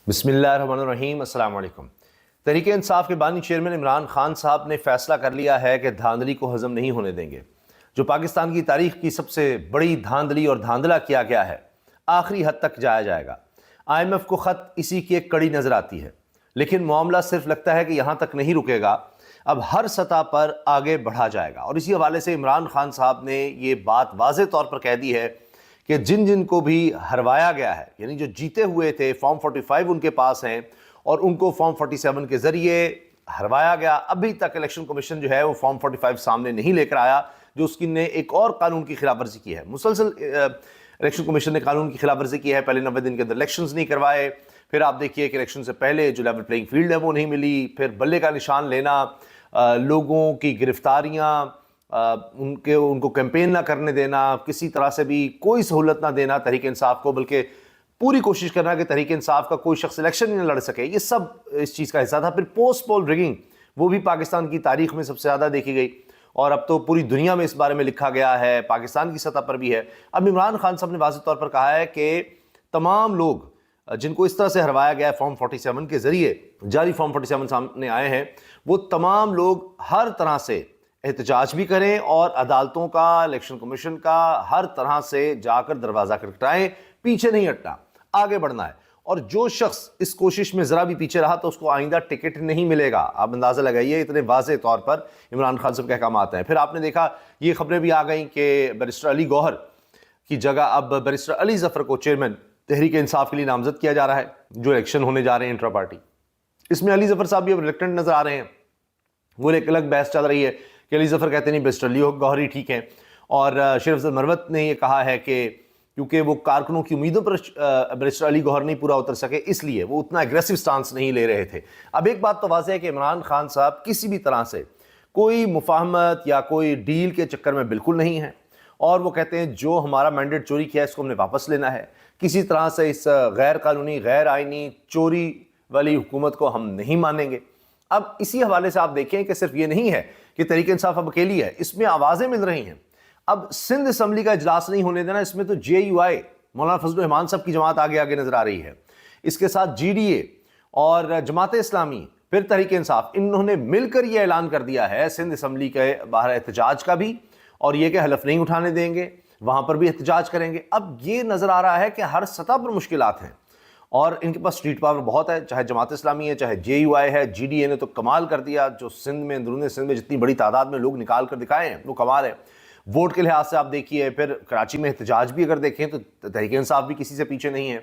بسم اللہ الرحمن الرحیم۔ السلام علیکم۔ تحریک انصاف کے بانی چیئرمین عمران خان صاحب نے فیصلہ کر لیا ہے کہ دھاندلی کو ہضم نہیں ہونے دیں گے۔ جو پاکستان کی تاریخ کی سب سے بڑی دھاندلی اور دھاندلا کیا گیا ہے، آخری حد تک جایا جائے گا۔ IMF کو خط اسی کی ایک کڑی نظر آتی ہے، لیکن معاملہ صرف لگتا ہے کہ یہاں تک نہیں رکے گا، اب ہر سطح پر آگے بڑھا جائے گا۔ اور اسی حوالے سے عمران خان صاحب نے یہ بات واضح طور پر کہہ دی ہے کہ جن کو بھی ہروایا گیا ہے، یعنی جو جیتے ہوئے تھے، فارم 45 ان کے پاس ہیں اور ان کو فارم 47 کے ذریعے ہروایا گیا، ابھی تک الیکشن کمیشن جو ہے وہ فارم 45 سامنے نہیں لے کر آیا، جو اس کی نے ایک اور قانون کی خلاف ورزی کی ہے۔ مسلسل الیکشن کمیشن نے قانون کی خلاف ورزی کی ہے، پہلے 90 دن کے اندر الیکشنز نہیں کروائے، پھر آپ دیکھیے کہ الیکشن سے پہلے جو لیول پلینگ فیلڈ ہے وہ نہیں ملی، پھر بلے کا نشان لینا، لوگوں کی گرفتاریاں، ان کو کیمپین نہ کرنے دینا، کسی طرح سے بھی کوئی سہولت نہ دینا تحریک انصاف کو، بلکہ پوری کوشش کرنا کہ تحریک انصاف کا کوئی شخص الیکشن ہی نہ لڑ سکے، یہ سب اس چیز کا حصہ تھا۔ پھر پوسٹ پول ریگنگ، وہ بھی پاکستان کی تاریخ میں سب سے زیادہ دیکھی گئی، اور اب تو پوری دنیا میں اس بارے میں لکھا گیا ہے، پاکستان کی سطح پر بھی ہے۔ اب عمران خان صاحب نے واضح طور پر کہا ہے کہ تمام لوگ جن کو اس طرح سے ہروایا گیا ہے فارم 47 کے ذریعے، جعلی فارم 47 سامنے آئے ہیں، وہ تمام لوگ ہر طرح سے احتجاج بھی کریں اور عدالتوں کا، الیکشن کمیشن کا، ہر طرح سے جا کر دروازہ کھٹکھٹائیں، پیچھے نہیں ہٹنا، آگے بڑھنا ہے۔ اور جو شخص اس کوشش میں ذرا بھی پیچھے رہا تو اس کو آئندہ ٹکٹ نہیں ملے گا۔ آپ اندازہ لگائیے، اتنے واضح طور پر عمران خان صاحب کے احکامات ہیں۔ پھر آپ نے دیکھا یہ خبریں بھی آ گئیں کہ بیرسٹر علی گوہر کی جگہ اب بیرسٹر علی ظفر کو چیئرمین تحریک انصاف کے لیے نامزد کیا جا رہا ہے، جو الیکشن ہونے جا رہے ہیں انٹرا پارٹی۔ اس میں علی ظفر صاحب بھی اب ریلیکٹنٹ نظر آ رہے ہیں۔ وہ ایک الگ بحث چل رہی ہے کہ علی ظفر کہتے ہیں نہیں بیرسٹر علی گوہر ہی ٹھیک ہیں، اور شریف افضل مروت نے یہ کہا ہے کہ کیونکہ وہ کارکنوں کی امیدوں پر بیرسٹر علی گوہر نہیں پورا اتر سکے، اس لیے وہ اتنا ایگریسو سٹانس نہیں لے رہے تھے۔ اب ایک بات تو واضح ہے کہ عمران خان صاحب کسی بھی طرح سے کوئی مفاہمت یا کوئی ڈیل کے چکر میں بالکل نہیں ہیں، اور وہ کہتے ہیں جو ہمارا مینڈیٹ چوری کیا ہے اس کو ہم نے واپس لینا ہے، کسی طرح سے اس غیر قانونی، غیر آئینی، چوری والی حکومت کو ہم نہیں مانیں گے۔ اب اسی حوالے سے آپ دیکھیں کہ صرف یہ نہیں ہے کہ تحریک انصاف اب اکیلی ہے، اس میں آوازیں مل رہی ہیں۔ اب سندھ اسمبلی کا اجلاس نہیں ہونے دینا، اس میں تو JUI مولانا فضل الرحمان صاحب کی جماعت آگے نظر آ رہی ہے، اس کے ساتھ GDA اور جماعت اسلامی، پھر تحریک انصاف، انہوں نے مل کر یہ اعلان کر دیا ہے سندھ اسمبلی کے باہر احتجاج کا بھی، اور یہ کہ حلف نہیں اٹھانے دیں گے، وہاں پر بھی احتجاج کریں گے۔ اب یہ نظر آ رہا ہے کہ ہر سطح پر مشکلات ہیں، اور ان کے پاس اسٹریٹ پاور بہت ہے، چاہے جماعت اسلامی ہے، چاہے JUI ہے، GDA نے تو کمال کر دیا، جو سندھ میں، اندرون سندھ میں جتنی بڑی تعداد میں لوگ نکال کر دکھائے ہیں وہ کمال ہے۔ ووٹ کے لحاظ سے آپ دیکھیے، پھر کراچی میں احتجاج بھی اگر دیکھیں تو تحریک انصاف بھی کسی سے پیچھے نہیں ہے،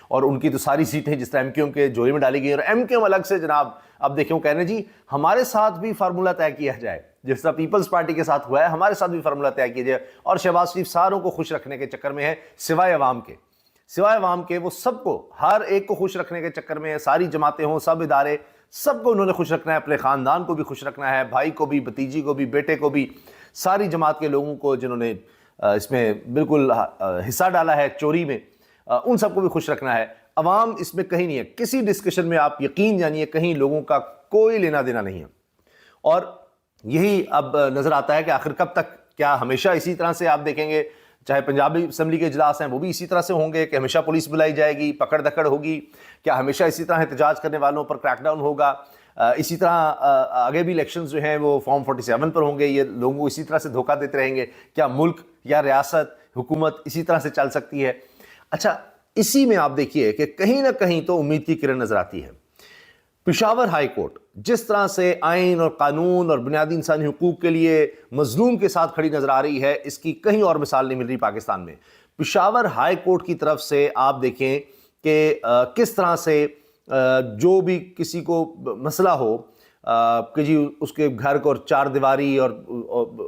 اور ان کی تو ساری سیٹیں جس طرح MKM کے جوڑے میں ڈالی گئی ہیں، اور MKM الگ سے جناب اب دیکھیں وہ کہہ رہے ہیں جی ہمارے ساتھ بھی فارمولہ طے کیا جائے، جس طرح پیپلز پارٹی کے ساتھ ہوا ہے ہمارے ساتھ بھی فارمولہ طے کیا جائے، اور شہباز شریف ساروں کو خوش رکھنے کے چکر میں ہے، سوائے عوام کے، وہ سب کو، ہر ایک کو خوش رکھنے کے چکر میں ہے، ساری جماعتیں ہوں، سب ادارے، سب کو انہوں نے خوش رکھنا ہے، اپنے خاندان کو بھی خوش رکھنا ہے، بھائی کو بھی، بھتیجی کو بھی، بیٹے کو بھی، ساری جماعت کے لوگوں کو جنہوں نے اس میں بالکل حصہ ڈالا ہے چوری میں، ان سب کو بھی خوش رکھنا ہے۔ عوام اس میں کہیں نہیں ہے، کسی ڈسکشن میں آپ یقین جانیے کہیں لوگوں کا کوئی لینا دینا نہیں ہے، اور یہی اب نظر آتا ہے کہ آخر کب تک، کیا ہمیشہ اسی طرح سے آپ دیکھیں گے، چاہے پنجابی اسمبلی کے اجلاس ہیں وہ بھی اسی طرح سے ہوں گے کہ ہمیشہ پولیس بلائی جائے گی، پکڑ دھکڑ ہوگی، کیا ہمیشہ اسی طرح احتجاج کرنے والوں پر کریک ڈاؤن ہوگا، اسی طرح آگے بھی الیکشنز جو ہیں وہ فارم 47 پر ہوں گے، یہ لوگوں کو اسی طرح سے دھوکہ دیتے رہیں گے، کیا ملک یا ریاست، حکومت اسی طرح سے چل سکتی ہے؟ اچھا، اسی میں آپ دیکھیے کہ کہیں نہ کہیں تو امید کی کرن نظر آتی ہے۔ پشاور ہائی کورٹ جس طرح سے آئین اور قانون اور بنیادی انسانی حقوق کے لیے مظلوم کے ساتھ کھڑی نظر آ رہی ہے، اس کی کہیں اور مثال نہیں مل رہی پاکستان میں۔ پشاور ہائی کورٹ کی طرف سے آپ دیکھیں کہ کس طرح سے جو بھی کسی کو مسئلہ ہو کہ جی اس کے گھر کو 4 دیواری اور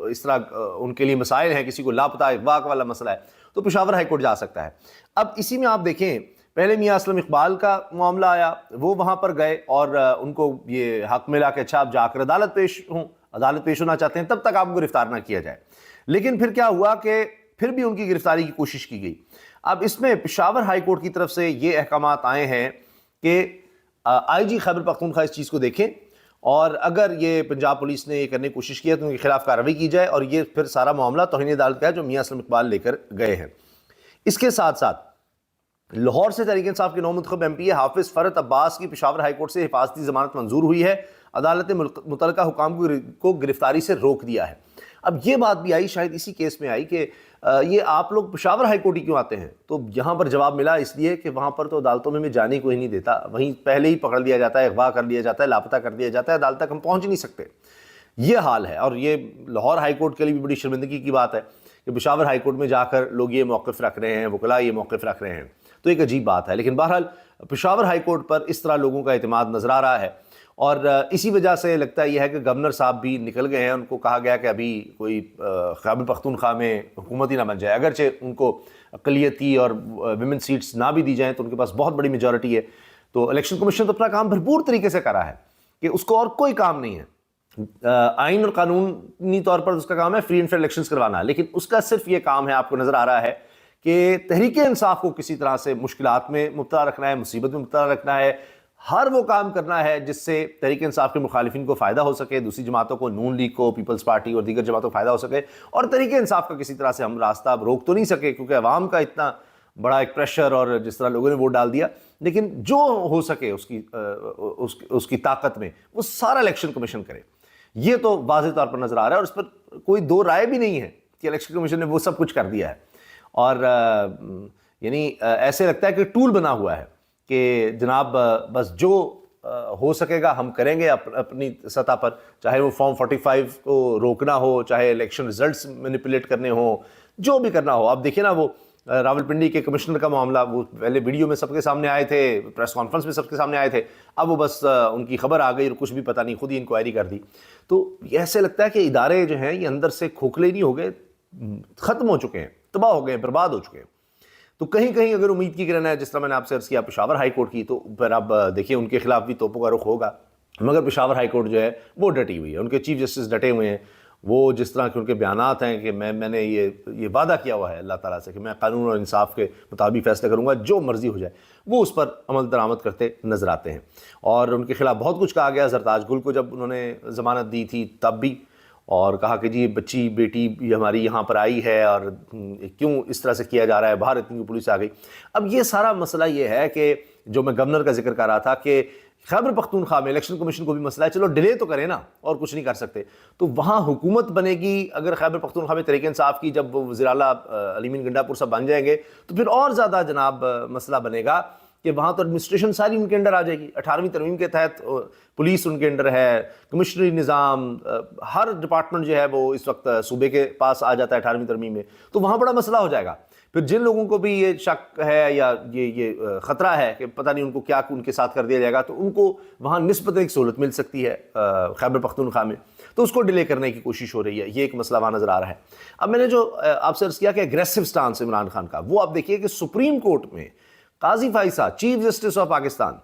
اس طرح ان کے لیے مسائل ہیں، کسی کو لاپتہ اغوا والا مسئلہ ہے تو پشاور ہائی کورٹ جا سکتا ہے۔ اب اسی میں آپ دیکھیں پہلے میاں اسلم اقبال کا معاملہ آیا، وہ وہاں پر گئے اور ان کو یہ حق ملا کہ اچھا آپ جا کر عدالت پیش ہونا چاہتے ہیں، تب تک آپ کو گرفتار نہ کیا جائے۔ لیکن پھر کیا ہوا کہ پھر بھی ان کی گرفتاری کی کوشش کی گئی۔ اب اس میں پشاور ہائی کورٹ کی طرف سے یہ احکامات آئے ہیں کہ IG خیبر پختونخوا اس چیز کو دیکھیں، اور اگر یہ پنجاب پولیس نے یہ کرنے کی کوشش کی ہے تو ان کے خلاف کارروائی کی جائے، اور یہ پھر سارا معاملہ توہین عدالت کا ہے جو میاں اسلم اقبال لے کر گئے ہیں۔ اس کے ساتھ ساتھ لاہور سے تحریک انصاف کے نو منتخب ایم پی اے حافظ فرت عباس کی پشاور ہائی کورٹ سے حفاظتی ضمانت منظور ہوئی ہے، عدالت نے متعلقہ حکام کو گرفتاری سے روک دیا ہے۔ اب یہ بات بھی آئی، شاید اسی کیس میں آئی، کہ یہ آپ لوگ پشاور ہائی کورٹ ہی کیوں آتے ہیں؟ تو یہاں پر جواب ملا اس لیے کہ وہاں پر تو عدالتوں میں جانے کوئی نہیں دیتا، وہیں پہلے ہی پکڑ لیا جاتا ہے، اغوا کر لیا جاتا ہے، لاپتہ کر دیا جاتا ہے، عدالت تک ہم پہنچ نہیں سکتے۔ یہ حال ہے، اور یہ لاہور ہائی کورٹ کے لیے بھی بڑی شرمندگی کی بات ہے کہ پشاور ہائی کورٹ میں جا کر لوگ یہ موقف رکھ رہے ہیں، وکلاء یہ موقف رکھ رہے ہیں، تو ایک عجیب بات ہے۔ لیکن بہرحال پشاور ہائی کورٹ پر اس طرح لوگوں کا اعتماد نظر آ رہا ہے، اور اسی وجہ سے لگتا یہ ہے کہ گورنر صاحب بھی نکل گئے ہیں۔ ان کو کہا گیا کہ ابھی کوئی خیبر پختونخوا میں حکومت ہی نہ بن جائے، اگرچہ ان کو اقلیتی اور ویمن سیٹس نہ بھی دی جائیں تو ان کے پاس بہت بڑی میجورٹی ہے۔ تو الیکشن کمیشن تو اپنا کام بھرپور طریقے سے کر رہا ہے کہ اس کو اور کوئی کام نہیں ہے، آئین اور قانونی طور پر اس کا کام ہے فری اینڈ فیئر الیکشنز کروانا، لیکن اس کا صرف یہ کام ہے، آپ کو نظر آ رہا ہے کہ تحریک انصاف کو کسی طرح سے مشکلات میں مبتلا رکھنا ہے، مصیبت میں مبتلا رکھنا ہے، ہر وہ کام کرنا ہے جس سے تحریک انصاف کے مخالفین کو فائدہ ہو سکے، دوسری جماعتوں کو، نون لیگ کو، پیپلز پارٹی اور دیگر جماعتوں کو فائدہ ہو سکے، اور تحریک انصاف کا کسی طرح سے ہم راستہ اب روک تو نہیں سکے کیونکہ عوام کا اتنا بڑا ایک پریشر اور جس طرح لوگوں نے ووٹ ڈال دیا، لیکن جو ہو سکے اس کی طاقت میں وہ سارا الیکشن کمیشن کرے۔ یہ تو واضح طور پر نظر آ رہا ہے، اور اس پر کوئی دو رائے بھی نہیں ہے کہ الیکشن کمیشن نے وہ سب کچھ کر دیا ہے، اور یعنی ایسے لگتا ہے کہ ٹول بنا ہوا ہے کہ جناب بس جو ہو سکے گا ہم کریں گے اپنی سطح پر، چاہے وہ فارم 45 کو روکنا ہو، چاہے الیکشن ریزلٹس مینیپولیٹ کرنے ہوں، جو بھی کرنا ہو۔ اب دیکھیں نا، وہ راولپنڈی کے کمشنر کا معاملہ، وہ پہلے ویڈیو میں سب کے سامنے آئے تھے، پریس کانفرنس میں سب کے سامنے آئے تھے، اب وہ بس ان کی خبر آ گئی اور کچھ بھی پتہ نہیں، خود ہی انکوائری کر دی۔ تو ایسے لگتا ہے کہ ادارے جو ہیں یہ اندر سے کھوکھلے نہیں ہو گئے، ختم ہو چکے ہیں، تباہ ہو گئے ہیں، برباد ہو چکے ہیں۔ تو کہیں کہیں اگر امید کی کرنا ہے، جس طرح میں نے آپ سے عرض کیا پشاور ہائی کورٹ کی، تو پھر اب دیکھیں ان کے خلاف بھی توپوں کا رخ ہوگا، مگر پشاور ہائی کورٹ جو ہے وہ ڈٹی ہوئی ہے، ان کے چیف جسٹس ڈٹے ہوئے ہیں۔ وہ جس طرح کے ان کے بیانات ہیں کہ میں نے یہ وعدہ کیا ہوا ہے اللہ تعالیٰ سے کہ میں قانون اور انصاف کے مطابق فیصلہ کروں گا، جو مرضی ہو جائے، وہ اس پر عمل درآمد کرتے نظر آتے ہیں۔ اور ان کے خلاف بہت کچھ کہا گیا، زرتاج گل کو جب انہوں نے ضمانت دی تھی تب بھی، اور کہا کہ جی بچی بیٹی ہماری یہاں پر آئی ہے اور کیوں اس طرح سے کیا جا رہا ہے، باہر اتنی پولیس آ گئی۔ اب یہ سارا مسئلہ یہ ہے کہ جو میں گورنر کا ذکر کر رہا تھا کہ خیبر پختونخوا میں الیکشن کمیشن کو بھی مسئلہ ہے، چلو ڈیلے تو کریں نا، اور کچھ نہیں کر سکتے، تو وہاں حکومت بنے گی اگر خیبر پختونخوا میں تحریک انصاف کی، جب وہ وزیر اعلیٰ علی مین گنڈا پور صاحب بن جائیں گے تو پھر اور زیادہ جناب مسئلہ بنے گا کہ وہاں تو ایڈمنسٹریشن ساری ان کے انڈر آ جائے گی۔ 18ویں ترمیم کے تحت پولیس ان کے انڈر ہے، کمشنری نظام، ہر ڈپارٹمنٹ جو ہے وہ اس وقت صوبے کے پاس آ جاتا ہے 18ویں ترمیم میں، تو وہاں بڑا مسئلہ ہو جائے گا۔ پھر جن لوگوں کو بھی یہ شک ہے یا یہ خطرہ ہے کہ پتہ نہیں ان کو کیا ان کے ساتھ کر دیا جائے گا، تو ان کو وہاں نسبتاً ایک سہولت مل سکتی ہے خیبر پختونخوا میں، تو اس کو ڈیلے کرنے کی کوشش ہو رہی ہے، یہ ایک مسئلہ وہاں نظر آ رہا ہے۔ اب میں نے جو آپ سے عرض کیا کہ اگریسو سٹانس عمران خان کا، وہ آپ دیکھیے کہ سپریم کورٹ میں قاضی فائز صاحب، چیف جسٹس آف پاکستان،